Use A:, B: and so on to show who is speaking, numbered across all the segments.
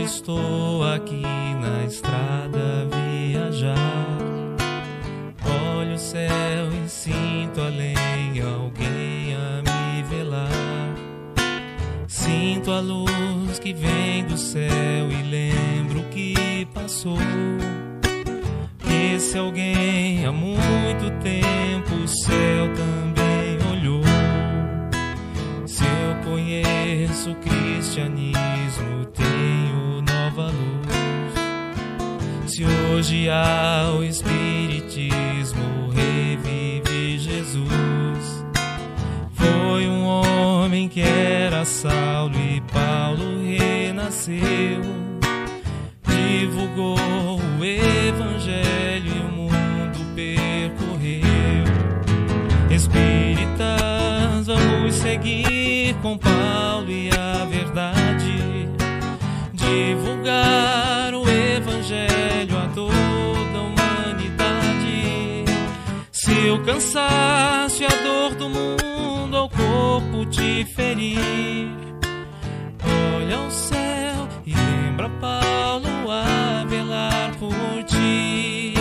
A: estou aqui na estrada a viajar, olho o céu e sinto além alguém a me velar. Sinto a luz que vem do céu e lembro que passou. Esse alguém há muito tempo o céu também olhou. Se eu conheço o cristianismo, tenho nova luz. Se hoje há o espiritismo, revive Jesus. Foi um homem que era Saulo e Paulo renasceu. Divulgou o evangelho e o mundo percorreu. Espíritas, vamos seguir com Paulo e a verdade, divulgar o evangelho a toda a humanidade. Se o cansaço e a dor do mundo ao corpo te ferir, olha ao céu e lembra Paulo a velar por ti.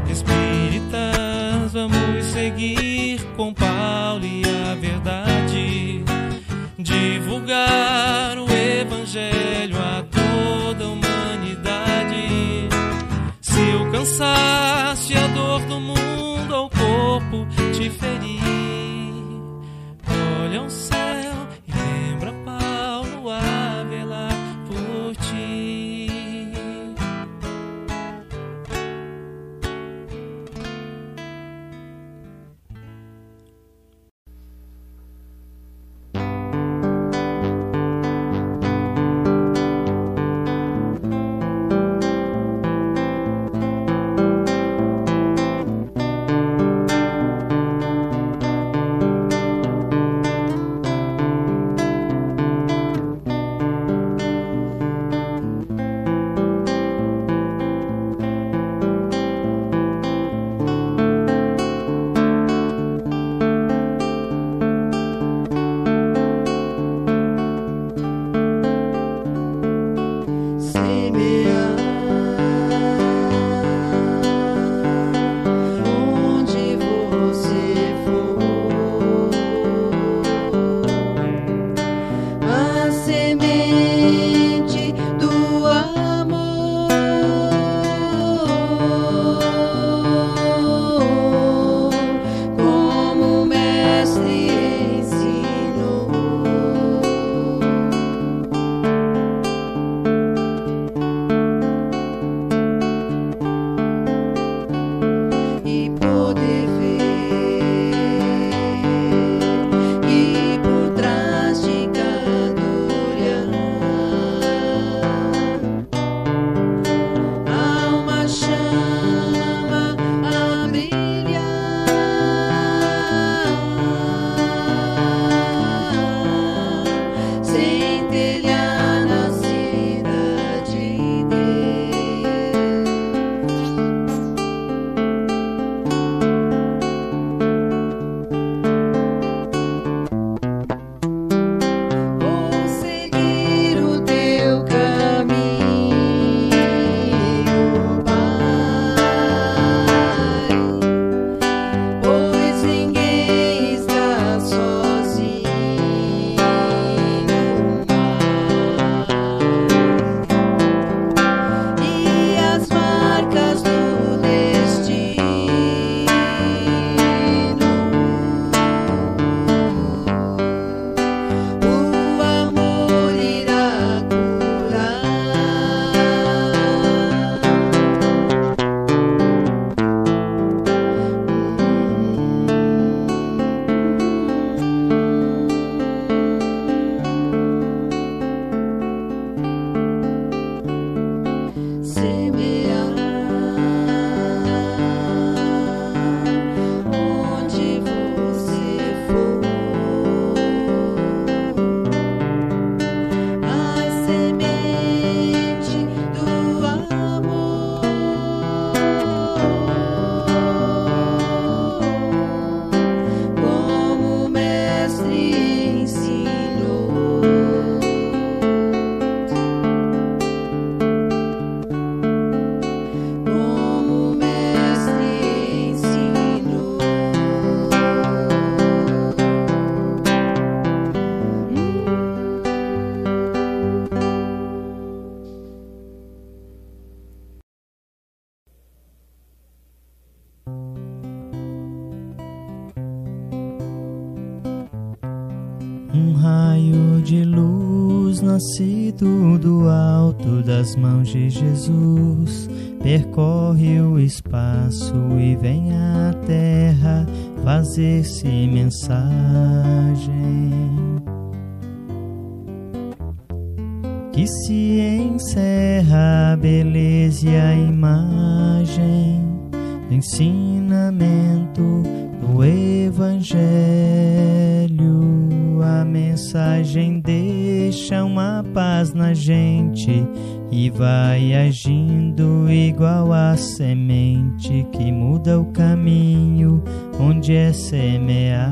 A: Espíritas, vamos seguir com Paulo e a verdade, divulgar o evangelho a toda a humanidade. Se o cansaço e a dor do mundo ao corpo te ferir, olha ao céu e lembra Paulo a velar por ti.
B: nascido do alto das mãos de Jesus, percorre o espaço e vem à terra fazer-se mensagem. Que se encerra a beleza e a imagem do ensinamento do Evangelho. A mensagem deixa uma paz na gente e vai agindo igual a semente que muda o caminho onde é semeada,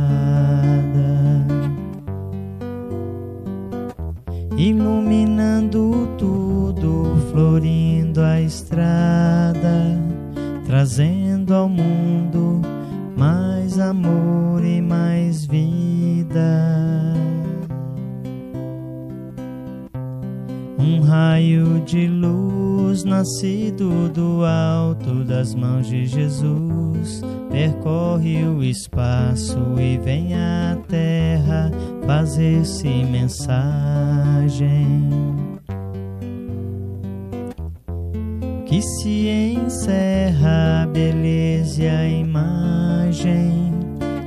B: iluminando tudo, florindo a estrada, trazendo ao mundo mais amor e mais vida. Um raio de luz nascido do alto das mãos de Jesus, percorre o espaço e vem à terra fazer-se mensagem. Que se encerra a beleza e a imagem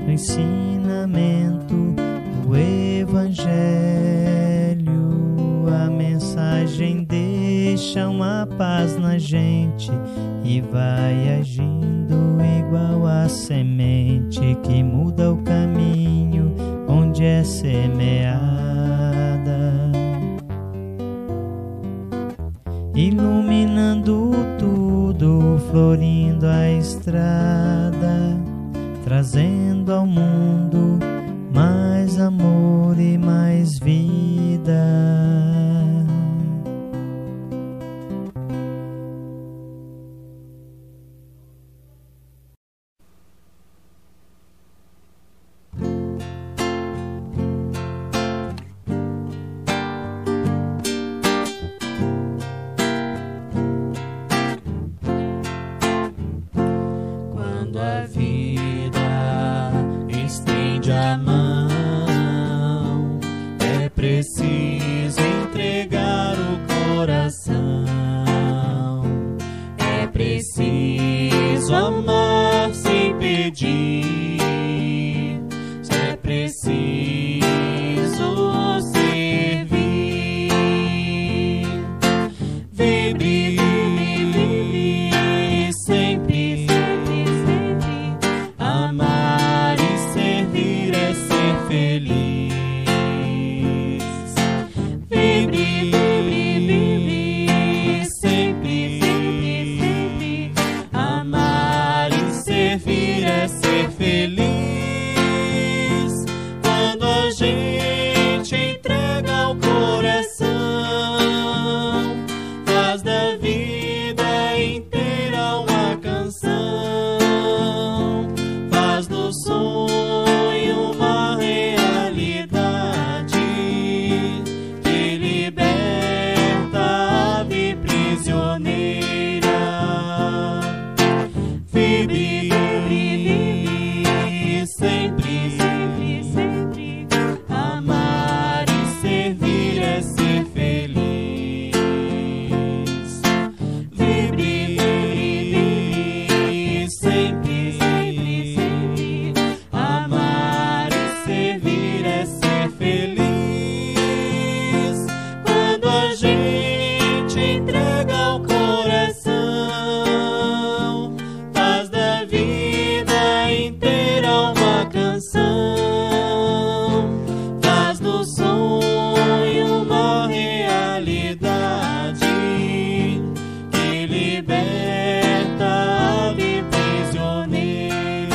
B: do ensinamento do Evangelho. A mensagem deixa uma paz na gente e vai agindo igual a semente que muda o caminho onde é semeada, iluminando tudo, florindo a estrada, trazendo ao mundo mais amor e mais vida.
A: Quando a vida estende a mão, é preciso entregar o coração. É preciso amar sem pedir. É preciso servir. Vibre sempre. Amar e servir é ser feliz. Vibre sempre. Amar e servir é ser feliz. Quando a gente entrega o coração, faz da vida inteira uma canção, faz do sonho uma realidade, que liberta a ave prisioneira. Vibre sempre. Amar e servir é ser feliz. Vibre sempre. Amar e servir é ser feliz. Quando a gente entrega o coração, faz da vida inteira uma canção, faz do sonho uma realidade, que liberta a ave prisioneira.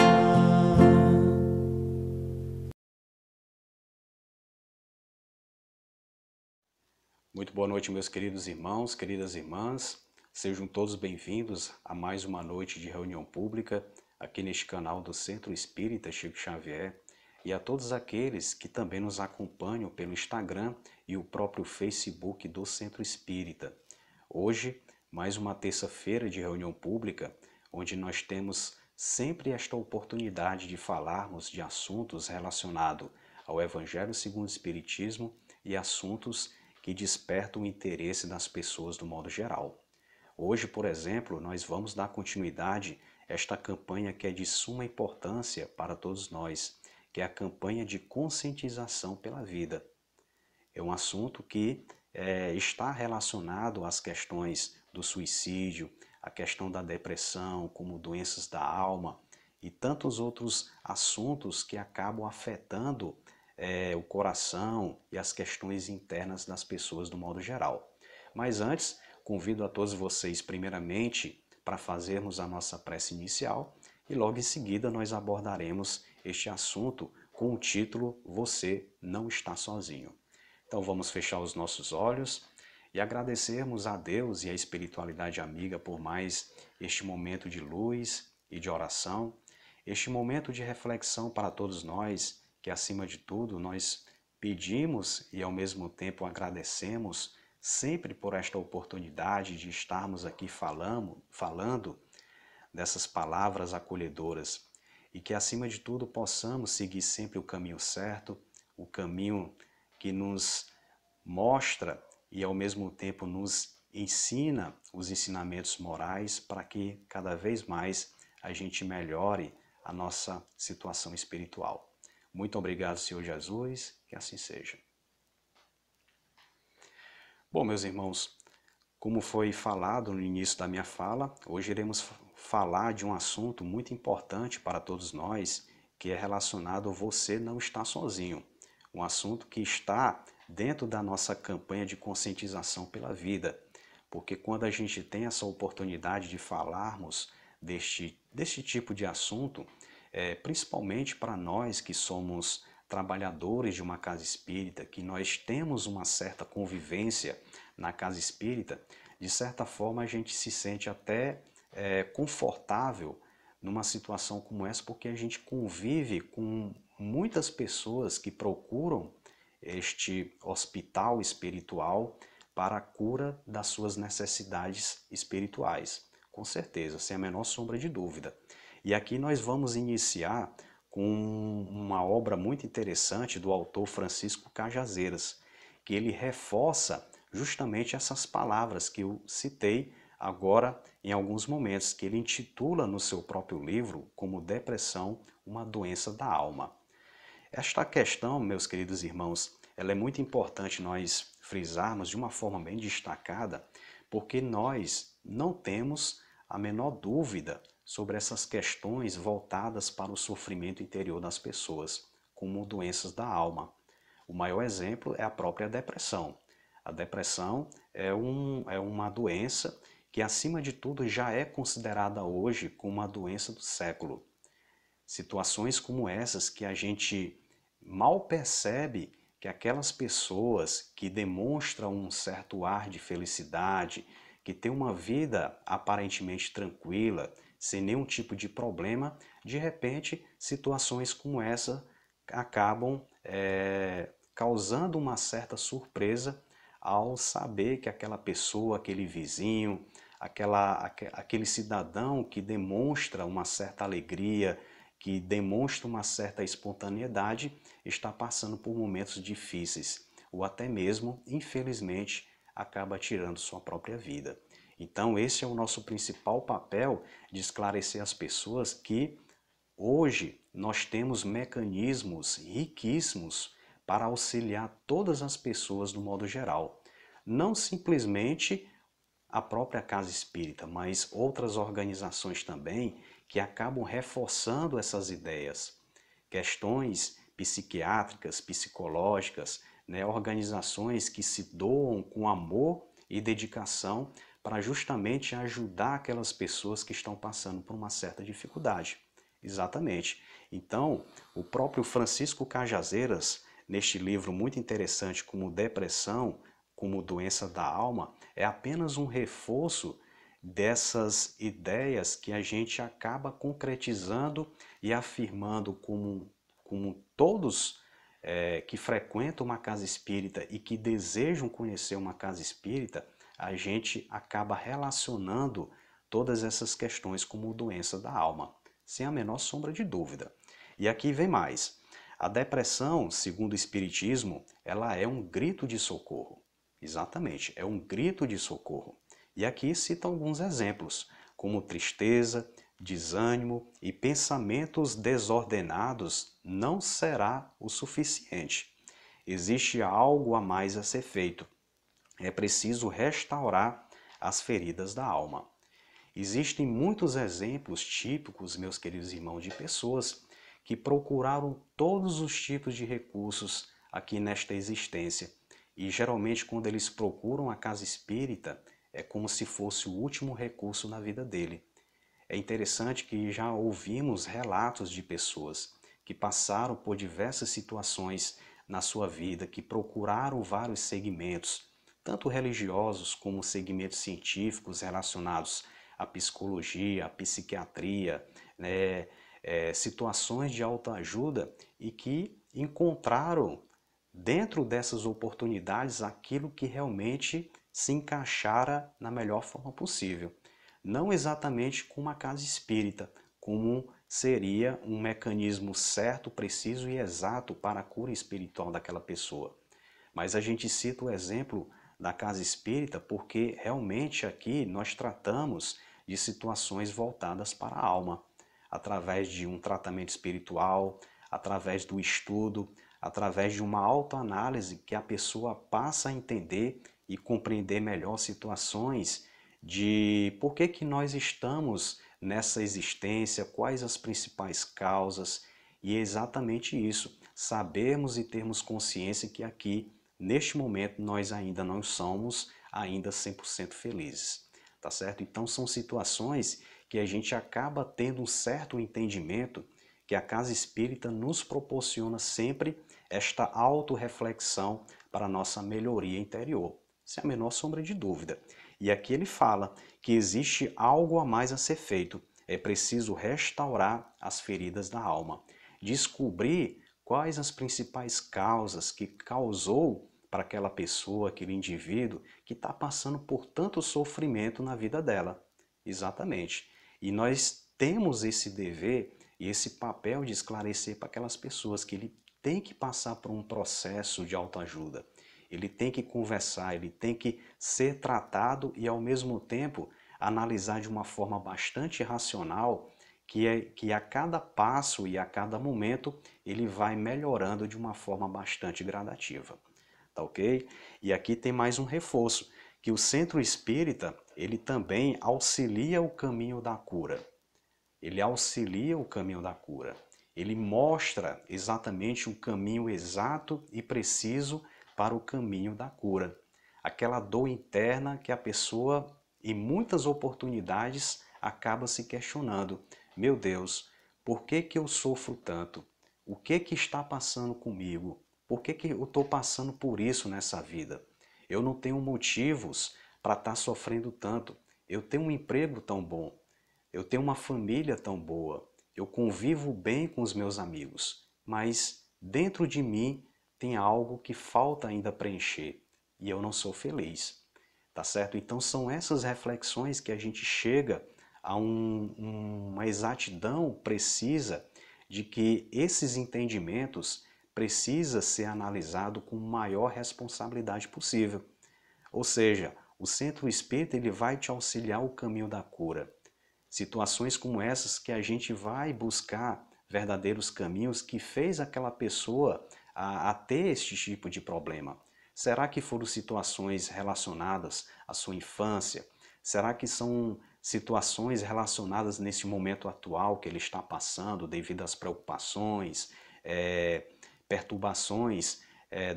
C: Muito boa noite, meus queridos irmãos, queridas irmãs. Sejam todos bem-vindos a mais uma noite de reunião pública aqui neste canal do Centro Espírita Chico Xavier, e a todos aqueles que também nos acompanham pelo Instagram e o próprio Facebook do Centro Espírita. Hoje, mais uma terça-feira de reunião pública, onde nós temos sempre esta oportunidade de falarmos de assuntos relacionados ao Evangelho segundo o Espiritismo e assuntos que despertam o interesse das pessoas do modo geral. Hoje, por exemplo, nós vamos dar continuidade a esta campanha que é de suma importância para todos nós, que é a campanha de conscientização pela vida. É um assunto que está relacionado às questões do suicídio, a questão da depressão, como doenças da alma e tantos outros assuntos que acabam afetando o coração e as questões internas das pessoas do modo geral. Mas antes, convido a todos vocês primeiramente para fazermos a nossa prece inicial e logo em seguida nós abordaremos este assunto com o título Você Não Está Sozinho. Então vamos fechar os nossos olhos e agradecermos a Deus e a espiritualidade amiga por mais este momento de luz e de oração, este momento de reflexão para todos nós, que acima de tudo nós pedimos e ao mesmo tempo agradecemos sempre por esta oportunidade de estarmos aqui falando dessas palavras acolhedoras e que acima de tudo possamos seguir sempre o caminho certo, o caminho que nos mostra e ao mesmo tempo nos ensina os ensinamentos morais para que cada vez mais a gente melhore a nossa situação espiritual. Muito obrigado, Senhor Jesus, que assim seja. Bom, meus irmãos, como foi falado no início da minha fala, hoje iremos falar de um assunto muito importante para todos nós, que é relacionado a Você Não Está Sozinho. Um assunto que está dentro da nossa campanha de conscientização pela vida, porque quando a gente tem essa oportunidade de falarmos deste tipo de assunto, principalmente para nós que somos trabalhadores de uma casa espírita, que nós temos uma certa convivência na casa espírita, de certa forma a gente se sente até confortável numa situação como essa, porque a gente convive com muitas pessoas que procuram este hospital espiritual para a cura das suas necessidades espirituais, com certeza, sem a menor sombra de dúvida. E aqui nós vamos iniciar com uma obra muito interessante do autor Francisco Cajazeiras, que ele reforça justamente essas palavras que eu citei agora em alguns momentos, que ele intitula no seu próprio livro como Depressão, uma doença da alma. Esta questão, meus queridos irmãos, ela é muito importante nós frisarmos de uma forma bem destacada, porque nós não temos a menor dúvida sobre essas questões voltadas para o sofrimento interior das pessoas, como doenças da alma. O maior exemplo é a própria depressão. A depressão é uma doença que, acima de tudo, já é considerada hoje como uma doença do século. Situações como essas que a gente mal percebe que aquelas pessoas que demonstram um certo ar de felicidade, que têm uma vida aparentemente tranquila, sem nenhum tipo de problema, de repente situações como essa acabam causando uma certa surpresa ao saber que aquela pessoa, aquele vizinho, aquele cidadão que demonstra uma certa alegria, que demonstra uma certa espontaneidade, está passando por momentos difíceis, ou até mesmo, infelizmente, acaba tirando sua própria vida. Então esse é o nosso principal papel, de esclarecer às pessoas que hoje nós temos mecanismos riquíssimos para auxiliar todas as pessoas do modo geral. Não simplesmente a própria casa espírita, mas outras organizações também que acabam reforçando essas ideias. Questões psiquiátricas, psicológicas, organizações que se doam com amor e dedicação para justamente ajudar aquelas pessoas que estão passando por uma certa dificuldade. Exatamente. Então, o próprio Francisco Cajazeiras, neste livro muito interessante como Depressão, como Doença da Alma, é apenas um reforço dessas ideias que a gente acaba concretizando e afirmando como todos que frequentam uma casa espírita e que desejam conhecer uma casa espírita, a gente acaba relacionando todas essas questões como doença da alma, sem a menor sombra de dúvida. E aqui vem mais. A depressão, segundo o Espiritismo, ela é um grito de socorro. Exatamente, é um grito de socorro. E aqui cita alguns exemplos, como tristeza, desânimo e pensamentos desordenados não será o suficiente. Existe algo a mais a ser feito. É preciso restaurar as feridas da alma. Existem muitos exemplos típicos, meus queridos irmãos, de pessoas que procuraram todos os tipos de recursos aqui nesta existência. E geralmente quando eles procuram a casa espírita, é como se fosse o último recurso na vida dele. É interessante que já ouvimos relatos de pessoas que passaram por diversas situações na sua vida, que procuraram vários segmentos, tanto religiosos como segmentos científicos relacionados à psicologia, à psiquiatria, né, situações de autoajuda e que encontraram dentro dessas oportunidades aquilo que realmente se encaixara na melhor forma possível. Não exatamente com uma casa espírita, como seria um mecanismo certo, preciso e exato para a cura espiritual daquela pessoa. Mas a gente cita o exemplo da casa espírita porque realmente aqui nós tratamos de situações voltadas para a alma, através de um tratamento espiritual, através do estudo, através de uma autoanálise que a pessoa passa a entender e compreender melhor situações de por que nós estamos nessa existência, quais as principais causas, e é exatamente isso, sabermos e termos consciência que aqui, neste momento, nós ainda não somos ainda 100% felizes, tá certo? Então são situações que a gente acaba tendo um certo entendimento que a casa espírita nos proporciona sempre esta autorreflexão para a nossa melhoria interior, sem a menor sombra de dúvida. E aqui ele fala que existe algo a mais a ser feito, é preciso restaurar as feridas da alma, descobrir quais as principais causas que causou para aquela pessoa, aquele indivíduo que está passando por tanto sofrimento na vida dela. Exatamente. E nós temos esse dever e esse papel de esclarecer para aquelas pessoas que ele tem que passar por um processo de autoajuda. Ele tem que conversar, ele tem que ser tratado e ao mesmo tempo analisar de uma forma bastante racional que a cada passo e a cada momento ele vai melhorando de uma forma bastante gradativa. Tá ok? E aqui tem mais um reforço, que o centro espírita ele também auxilia o caminho da cura. Ele auxilia o caminho da cura. Ele mostra exatamente o caminho exato e preciso para o caminho da cura. Aquela dor interna que a pessoa, em muitas oportunidades, acaba se questionando. Meu Deus, por que eu sofro tanto? O que está passando comigo? Por que eu estou passando por isso nessa vida? Eu não tenho motivos para estar sofrendo tanto. Eu tenho um emprego tão bom. Eu tenho uma família tão boa. Eu convivo bem com os meus amigos. Mas dentro de mim tem algo que falta ainda preencher. E eu não sou feliz. Tá certo? Então são essas reflexões que a gente chega a uma exatidão precisa de que esses entendimentos precisa ser analisado com maior responsabilidade possível. Ou seja, o centro espírita ele vai te auxiliar o caminho da cura. Situações como essas que a gente vai buscar verdadeiros caminhos que fez aquela pessoa a ter este tipo de problema. Será que foram situações relacionadas à sua infância? Será que são situações relacionadas nesse momento atual que ele está passando devido às preocupações, perturbações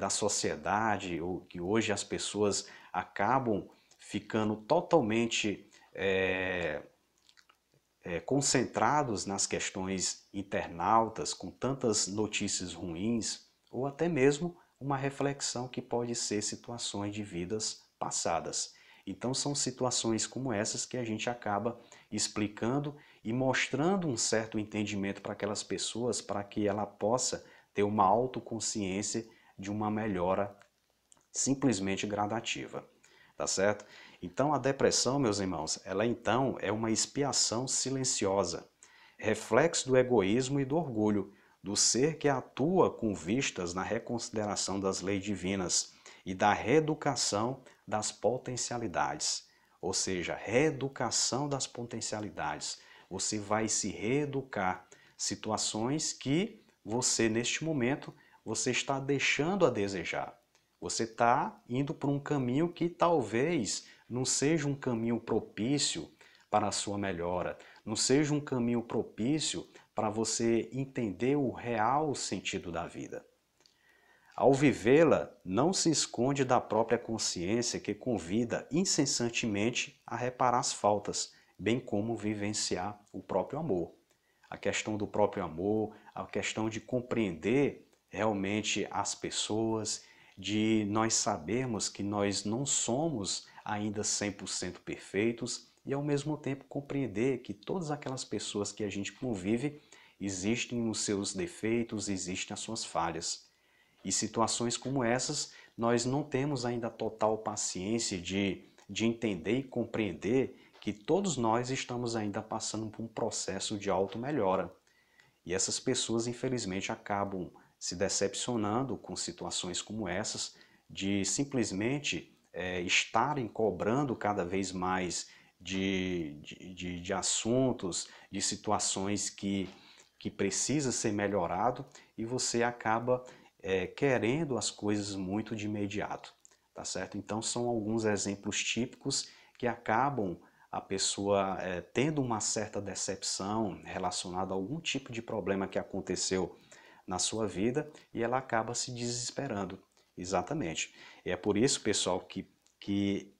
C: da sociedade, ou que hoje as pessoas acabam ficando totalmente concentrados nas questões internautas, com tantas notícias ruins, ou até mesmo uma reflexão que pode ser situações de vidas passadas. Então são situações como essas que a gente acaba explicando e mostrando um certo entendimento para aquelas pessoas, para que ela possa ter uma autoconsciência de uma melhora simplesmente gradativa, tá certo? Então a depressão, meus irmãos, ela então é uma expiação silenciosa, reflexo do egoísmo e do orgulho, do ser que atua com vistas na reconsideração das leis divinas e da reeducação das potencialidades. Ou seja, reeducação das potencialidades. Você vai se reeducar. Situações que você, neste momento, você está deixando a desejar. Você está indo por um caminho que talvez não seja um caminho propício para a sua melhora, não seja um caminho propício para você entender o real sentido da vida. Ao vivê-la, não se esconde da própria consciência que convida incessantemente a reparar as faltas, bem como vivenciar o próprio amor. A questão do próprio amor, a questão de compreender realmente as pessoas, de nós sabermos que nós não somos ainda 100% perfeitos e ao mesmo tempo compreender que todas aquelas pessoas que a gente convive existem os seus defeitos, existem as suas falhas. E situações como essas, nós não temos ainda total paciência de entender e compreender que todos nós estamos ainda passando por um processo de auto-melhora. E essas pessoas, infelizmente, acabam se decepcionando com situações como essas, de simplesmente estarem cobrando cada vez mais de assuntos, de situações que precisa ser melhorado, e você acaba querendo as coisas muito de imediato, tá certo? Então são alguns exemplos típicos que acabam a pessoa tendo uma certa decepção relacionada a algum tipo de problema que aconteceu na sua vida e ela acaba se desesperando. Exatamente. E é por isso, pessoal, que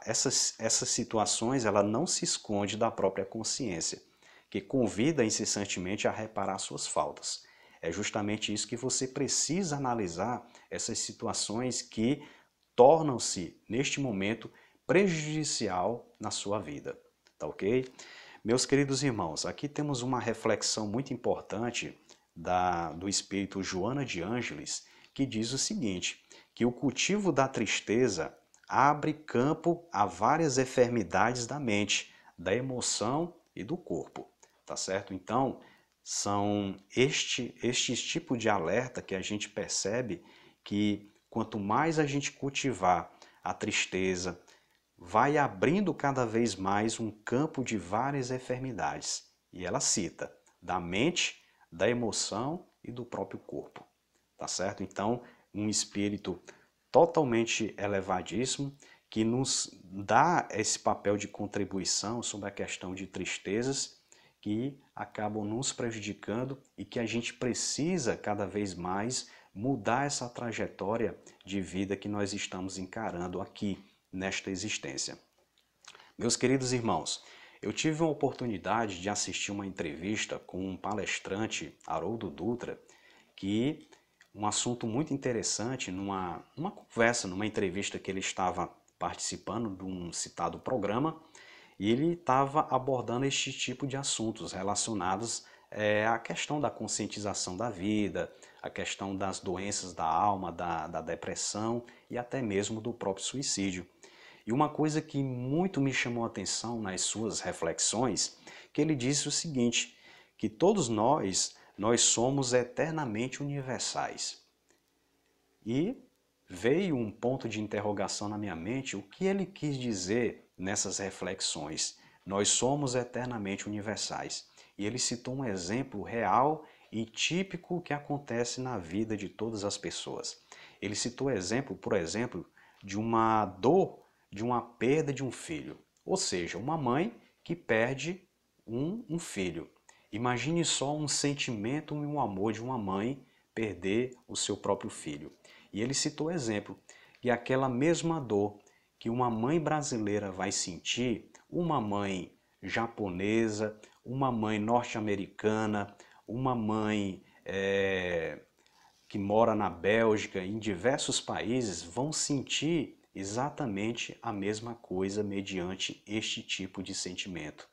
C: essas situações ela não se esconde da própria consciência, que convida incessantemente a reparar suas faltas. É justamente isso que você precisa analisar, essas situações que tornam-se, neste momento, prejudicial na sua vida. Tá ok? Meus queridos irmãos, aqui temos uma reflexão muito importante do espírito Joana de Ângeles, que diz o seguinte, que o cultivo da tristeza abre campo a várias enfermidades da mente, da emoção e do corpo. Tá certo? Então, são estes tipos de alerta que a gente percebe que quanto mais a gente cultivar a tristeza, vai abrindo cada vez mais um campo de várias enfermidades. E ela cita da mente, da emoção e do próprio corpo. Tá certo? Então, um espírito totalmente elevadíssimo que nos dá esse papel de contribuição sobre a questão de tristezas que acabam nos prejudicando e que a gente precisa cada vez mais mudar essa trajetória de vida que nós estamos encarando aqui nesta existência. Meus queridos irmãos, eu tive uma oportunidade de assistir uma entrevista com um palestrante, Haroldo Dutra, que um assunto muito interessante, numa conversa, numa entrevista que ele estava participando de um citado programa, e ele estava abordando este tipo de assuntos relacionados à questão da conscientização da vida, a questão das doenças da alma, da depressão e até mesmo do próprio suicídio. E uma coisa que muito me chamou a atenção nas suas reflexões, que ele disse o seguinte, que todos nós somos eternamente universais. E veio um ponto de interrogação na minha mente, o que ele quis dizer nessas reflexões. Nós somos eternamente universais. E ele citou um exemplo real e típico que acontece na vida de todas as pessoas. Ele citou exemplo, por exemplo, de uma dor, de uma perda de um filho. Ou seja, uma mãe que perde um filho. Imagine só um sentimento e um amor de uma mãe perder o seu próprio filho. E ele citou exemplo, que aquela mesma dor que uma mãe brasileira vai sentir, uma mãe japonesa, uma mãe norte-americana, uma mãe que mora na Bélgica, em diversos países, vão sentir exatamente a mesma coisa mediante este tipo de sentimento,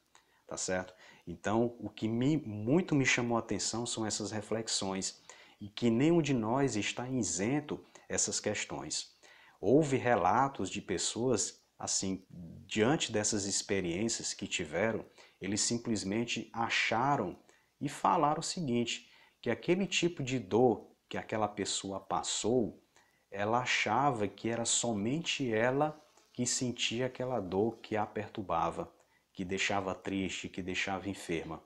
C: tá certo? Então, o que muito me chamou a atenção são essas reflexões e que nenhum de nós está isento essas questões. Houve relatos de pessoas, assim, diante dessas experiências que tiveram, eles simplesmente acharam e falaram o seguinte, que aquele tipo de dor que aquela pessoa passou ela achava que era somente ela que sentia aquela dor que a perturbava, que deixava triste, que deixava enferma.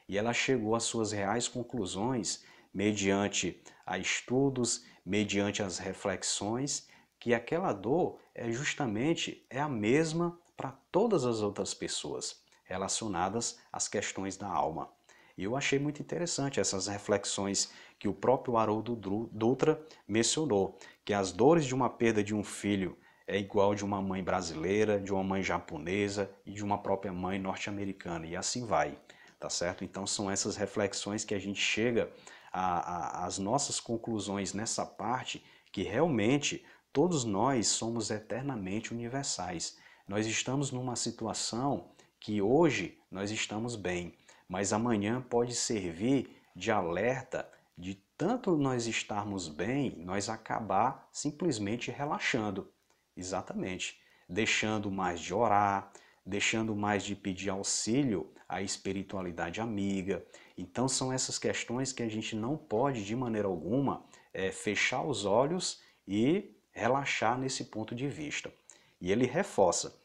C: E ela chegou às suas reais conclusões mediante a estudos, mediante as reflexões, que aquela dor é a mesma para todas as outras pessoas relacionadas às questões da alma. E eu achei muito interessante essas reflexões que o próprio Haroldo Dutra mencionou, que as dores de uma perda de um filho é igual de uma mãe brasileira, de uma mãe japonesa e de uma própria mãe norte-americana, e assim vai, tá certo? Então são essas reflexões que a gente chega às nossas conclusões nessa parte, que realmente todos nós somos eternamente universais. Nós estamos numa situação que hoje nós estamos bem, mas amanhã pode servir de alerta de tanto nós estarmos bem, nós acabar simplesmente relaxando. Exatamente. Deixando mais de orar, deixando mais de pedir auxílio à espiritualidade amiga. Então são essas questões que a gente não pode de maneira alguma fechar os olhos e relaxar nesse ponto de vista. E ele reforça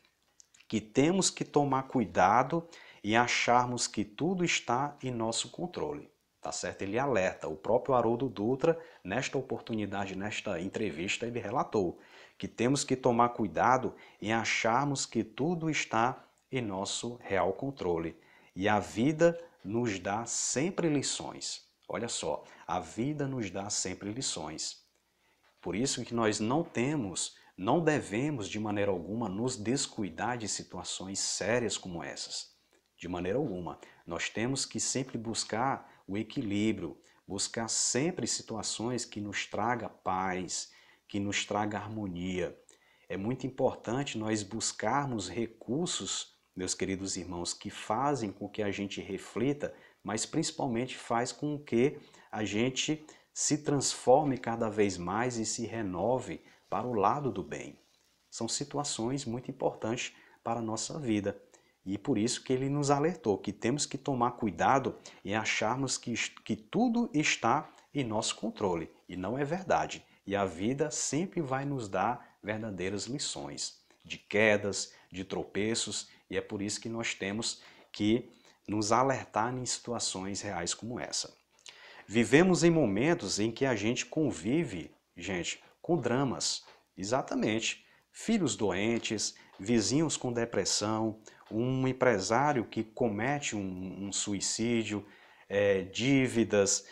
C: que temos que tomar cuidado e acharmos que tudo está em nosso controle, tá certo? Ele alerta, o próprio Haroldo Dutra, nesta oportunidade, nesta entrevista, ele relatou que temos que tomar cuidado em acharmos que tudo está em nosso real controle. E a vida nos dá sempre lições. Olha só, a vida nos dá sempre lições. Por isso que nós não devemos de maneira alguma nos descuidar de situações sérias como essas. De maneira alguma. Nós temos que sempre buscar o equilíbrio, buscar sempre situações que nos tragam paz, que nos tragam harmonia. É muito importante nós buscarmos recursos, meus queridos irmãos, que fazem com que a gente reflita, mas principalmente faz com que a gente se transforme cada vez mais e se renove para o lado do bem. São situações muito importantes para a nossa vida. E por isso que ele nos alertou que temos que tomar cuidado em acharmos que tudo está em nosso controle. E não é verdade. E a vida sempre vai nos dar verdadeiras lições de quedas, de tropeços. E é por isso que nós temos que nos alertar em situações reais como essa. Vivemos em momentos em que a gente convive, com dramas. Exatamente. Filhos doentes, vizinhos com depressão, um empresário que comete um suicídio, dívidas,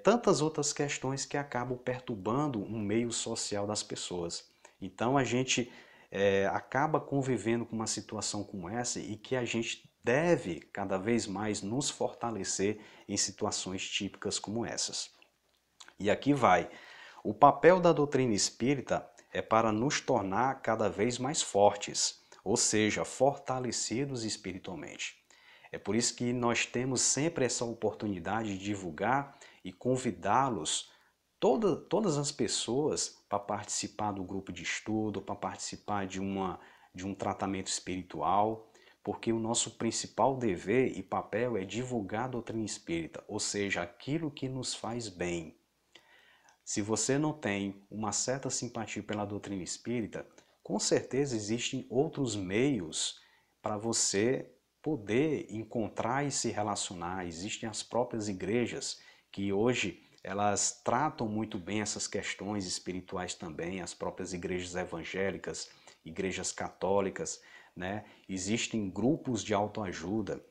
C: tantas outras questões que acabam perturbando o meio social das pessoas. Então a gente acaba convivendo com uma situação como essa e que a gente deve cada vez mais nos fortalecer em situações típicas como essas. E aqui vai. O papel da doutrina espírita é para nos tornar cada vez mais fortes, ou seja, fortalecidos espiritualmente. É por isso que nós temos sempre essa oportunidade de divulgar e convidá-los, todas as pessoas, para participar do grupo de estudo, para participar de um tratamento espiritual, porque o nosso principal dever e papel é divulgar a doutrina espírita, ou seja, aquilo que nos faz bem. Se você não tem uma certa simpatia pela doutrina espírita, com certeza existem outros meios para você poder encontrar e se relacionar. Existem as próprias igrejas que hoje elas tratam muito bem essas questões espirituais também, as próprias igrejas evangélicas, igrejas católicas, né? Existem grupos de autoajuda.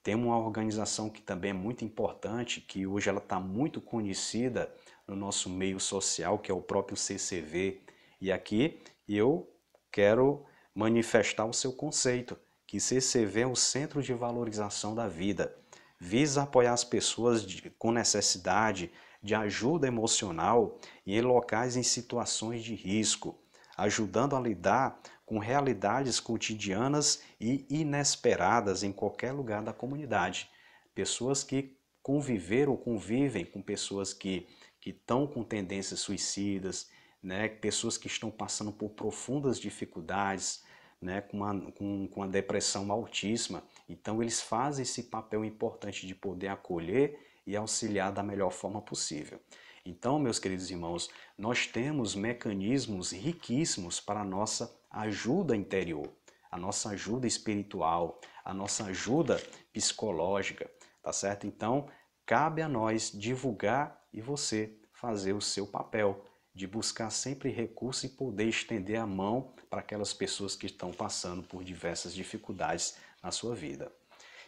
C: Tem uma organização que também é muito importante, que hoje ela está muito conhecida no nosso meio social, que é o próprio CCV. E aqui eu quero manifestar o seu conceito, que CCV é o Centro de Valorização da Vida. Visa apoiar as pessoas com necessidade de ajuda emocional em locais em situações de risco, ajudando a lidar com realidades cotidianas e inesperadas em qualquer lugar da comunidade. Pessoas que conviveram ou convivem com pessoas que estão com tendências suicidas, né? Pessoas que estão passando por profundas dificuldades, né? com a depressão altíssima. Então eles fazem esse papel importante de poder acolher e auxiliar da melhor forma possível. Então, meus queridos irmãos, nós temos mecanismos riquíssimos para a nossa ajuda interior, a nossa ajuda espiritual, a nossa ajuda psicológica, tá certo? Então, cabe a nós divulgar e você fazer o seu papel de buscar sempre recursos e poder estender a mão para aquelas pessoas que estão passando por diversas dificuldades na sua vida.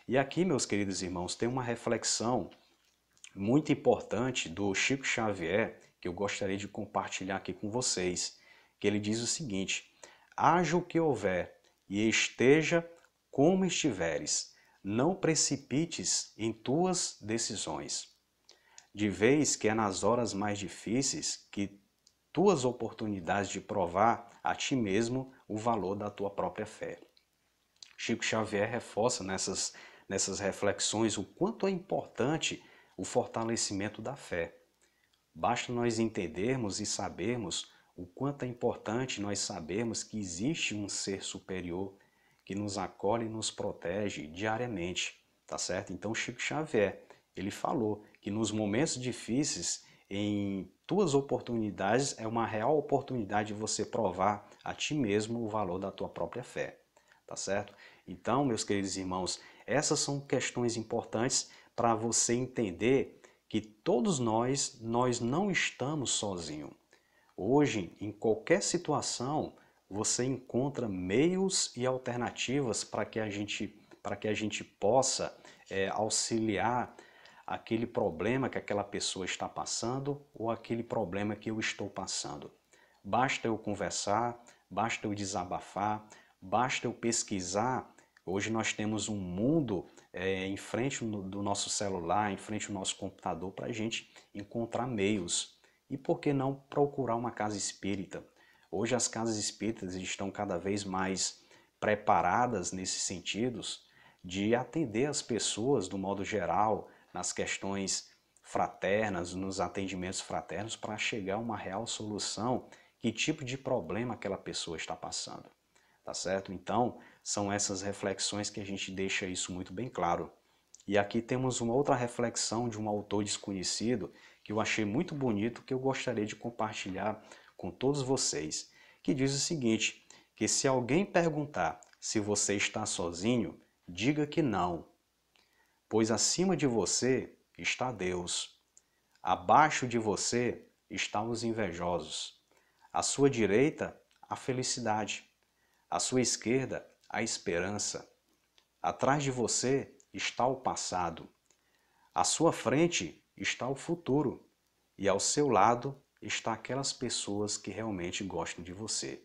C: E aqui, meus queridos irmãos, tem uma reflexão muito importante do Chico Xavier que eu gostaria de compartilhar aqui com vocês, que ele diz o seguinte: haja o que houver e esteja como estiveres, não precipites em tuas decisões. De vez que é nas horas mais difíceis que tuas oportunidades de provar a ti mesmo o valor da tua própria fé. Chico Xavier reforça nessas reflexões o quanto é importante o fortalecimento da fé. Basta nós entendermos e sabermos o quanto é importante nós sabermos que existe um ser superior que nos acolhe e nos protege diariamente, tá certo? Então Chico Xavier, ele falou que nos momentos difíceis, em tuas oportunidades, é uma real oportunidade de você provar a ti mesmo o valor da tua própria fé, tá certo? Então, meus queridos irmãos, essas são questões importantes para você entender que todos nós não estamos sozinhos. Hoje, em qualquer situação, você encontra meios e alternativas para que a gente possa auxiliar aquele problema que aquela pessoa está passando ou aquele problema que eu estou passando. Basta eu conversar, basta eu desabafar, basta eu pesquisar. Hoje nós temos um mundo em frente do nosso celular, em frente do nosso computador, para a gente encontrar meios. E por que não procurar uma casa espírita? Hoje as casas espíritas estão cada vez mais preparadas nesses sentidos de atender as pessoas do modo geral, nas questões fraternas, nos atendimentos fraternos, para chegar a uma real solução, que tipo de problema aquela pessoa está passando, tá certo? Então, são essas reflexões que a gente deixa isso muito bem claro. E aqui temos uma outra reflexão de um autor desconhecido, que eu achei muito bonito, que eu gostaria de compartilhar com todos vocês, que diz o seguinte, que se alguém perguntar se você está sozinho, diga que não. Pois acima de você está Deus, abaixo de você estão os invejosos, à sua direita a felicidade, à sua esquerda a esperança, atrás de você está o passado, à sua frente está o futuro e ao seu lado está aquelas pessoas que realmente gostam de você.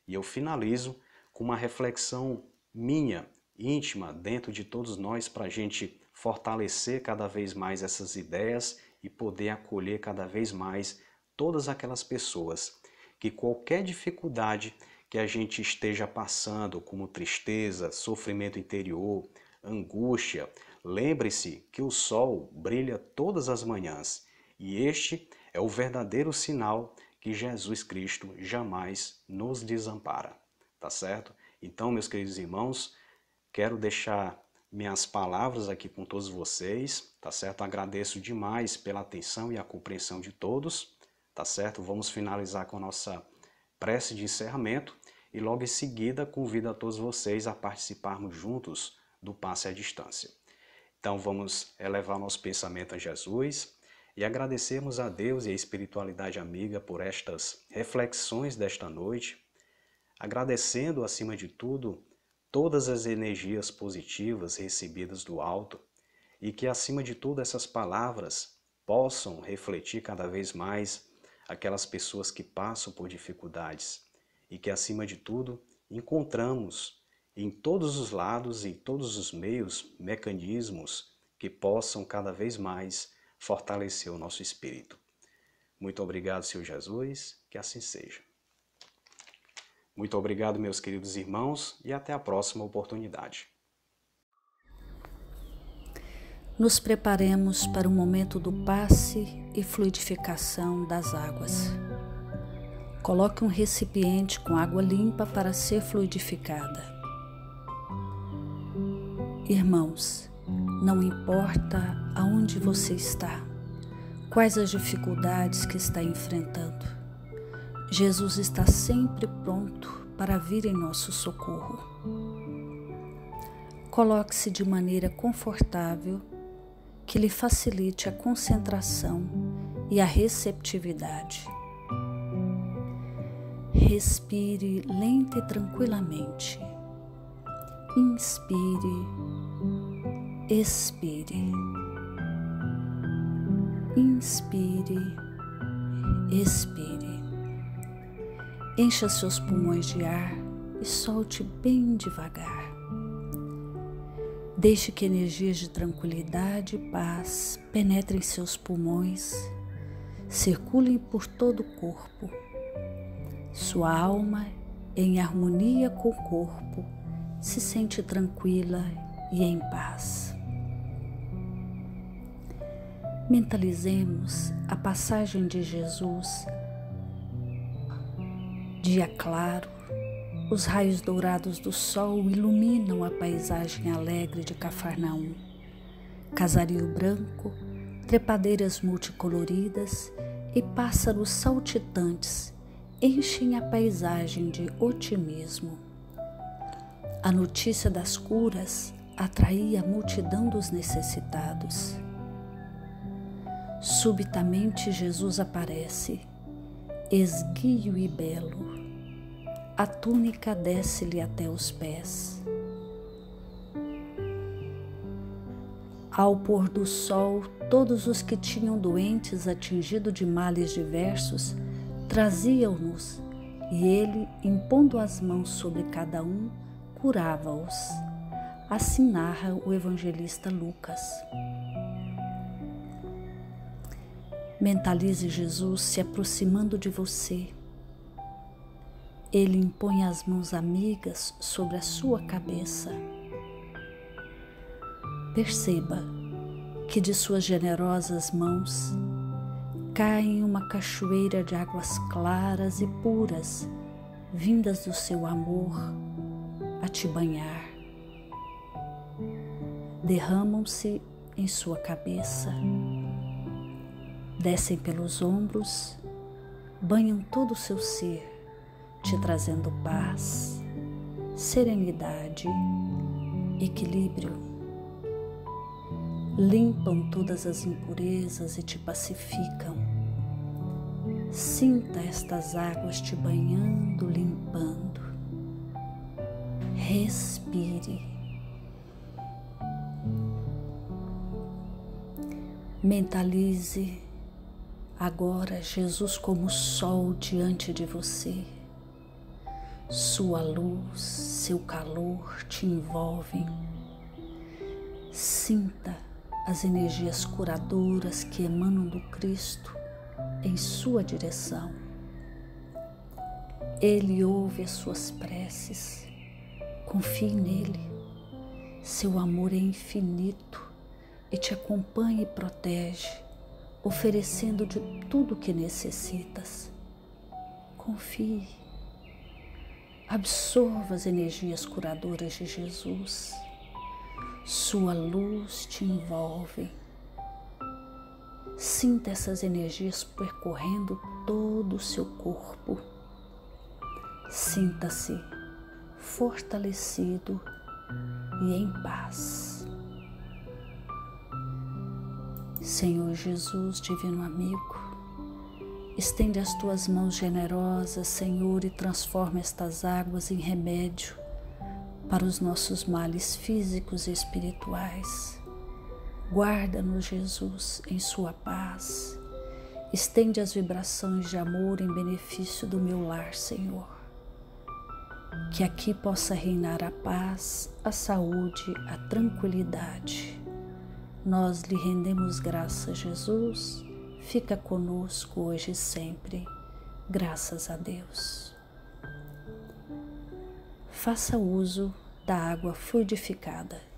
C: E eu finalizo com uma reflexão minha, íntima, dentro de todos nós, para a gente fortalecer cada vez mais essas ideias e poder acolher cada vez mais todas aquelas pessoas que qualquer dificuldade que a gente esteja passando, como tristeza, sofrimento interior, angústia, lembre-se que o sol brilha todas as manhãs e este é o verdadeiro sinal que Jesus Cristo jamais nos desampara, tá certo? Então, meus queridos irmãos, quero deixar minhas palavras aqui com todos vocês, tá certo? Agradeço demais pela atenção e a compreensão de todos, tá certo? Vamos finalizar com a nossa prece de encerramento e logo em seguida convido a todos vocês a participarmos juntos do passe à distância. Então vamos elevar nosso pensamento a Jesus e agradecermos a Deus e a espiritualidade amiga por estas reflexões desta noite, agradecendo acima de tudo todas as energias positivas recebidas do alto e que acima de tudo essas palavras possam refletir cada vez mais aquelas pessoas que passam por dificuldades e que acima de tudo encontramos em todos os lados e todos os meios, mecanismos que possam cada vez mais fortalecer o nosso espírito. Muito obrigado, Senhor Jesus, que assim seja. Muito obrigado, meus queridos irmãos, e até a próxima oportunidade.
D: Nos preparemos para o momento do passe e fluidificação das águas. Coloque um recipiente com água limpa para ser fluidificada. Irmãos, não importa aonde você está, Quais as dificuldades que está enfrentando? Jesus está sempre pronto para vir em nosso socorro. Coloque-se de maneira confortável que lhe facilite a concentração e a receptividade. Respire lenta e tranquilamente. Inspire, expire. Inspire, expire. Encha seus pulmões de ar e solte bem devagar. Deixe que energias de tranquilidade e paz penetrem seus pulmões, circulem por todo o corpo. Sua alma, em harmonia com o corpo, se sente tranquila e em paz. Mentalizemos a passagem de Jesus. Dia claro, os raios dourados do sol iluminam a paisagem alegre de Cafarnaum. Casario branco, trepadeiras multicoloridas e pássaros saltitantes enchem a paisagem de otimismo. A notícia das curas atraía a multidão dos necessitados. Subitamente Jesus aparece, esguio e belo. A túnica desce-lhe até os pés. Ao pôr do sol, todos os que tinham doentes atingidos de males diversos traziam-nos, e ele, impondo as mãos sobre cada um, curava-os. Assim narra o evangelista Lucas. Mentalize Jesus se aproximando de você. Ele impõe as mãos amigas sobre a sua cabeça. Perceba que de suas generosas mãos cai uma cachoeira de águas claras e puras, vindas do seu amor a te banhar. Derramam-se em sua cabeça, descem pelos ombros, banham todo o seu ser, te trazendo paz, serenidade, equilíbrio. Limpam todas as impurezas e te pacificam. Sinta estas águas te banhando, limpando. Respire. Mentalize agora Jesus como sol diante de você. Sua luz, seu calor te envolvem. Sinta as energias curadoras que emanam do Cristo em sua direção. Ele ouve as suas preces. Confie nele. Seu amor é infinito e te acompanha e protege, oferecendo de tudo o que necessitas. Confie. Absorva as energias curadoras de Jesus. Sua luz te envolve. Sinta essas energias percorrendo todo o seu corpo. Sinta-se fortalecido e em paz. Senhor Jesus, divino amigo, estende as tuas mãos generosas, Senhor, e transforma estas águas em remédio para os nossos males físicos e espirituais. Guarda-nos, Jesus, em sua paz. Estende as vibrações de amor em benefício do meu lar, Senhor. Que aqui possa reinar a paz, a saúde, a tranquilidade. Nós lhe rendemos graças, Jesus. Fica conosco hoje e sempre. Graças a Deus. Faça uso da água fluidificada.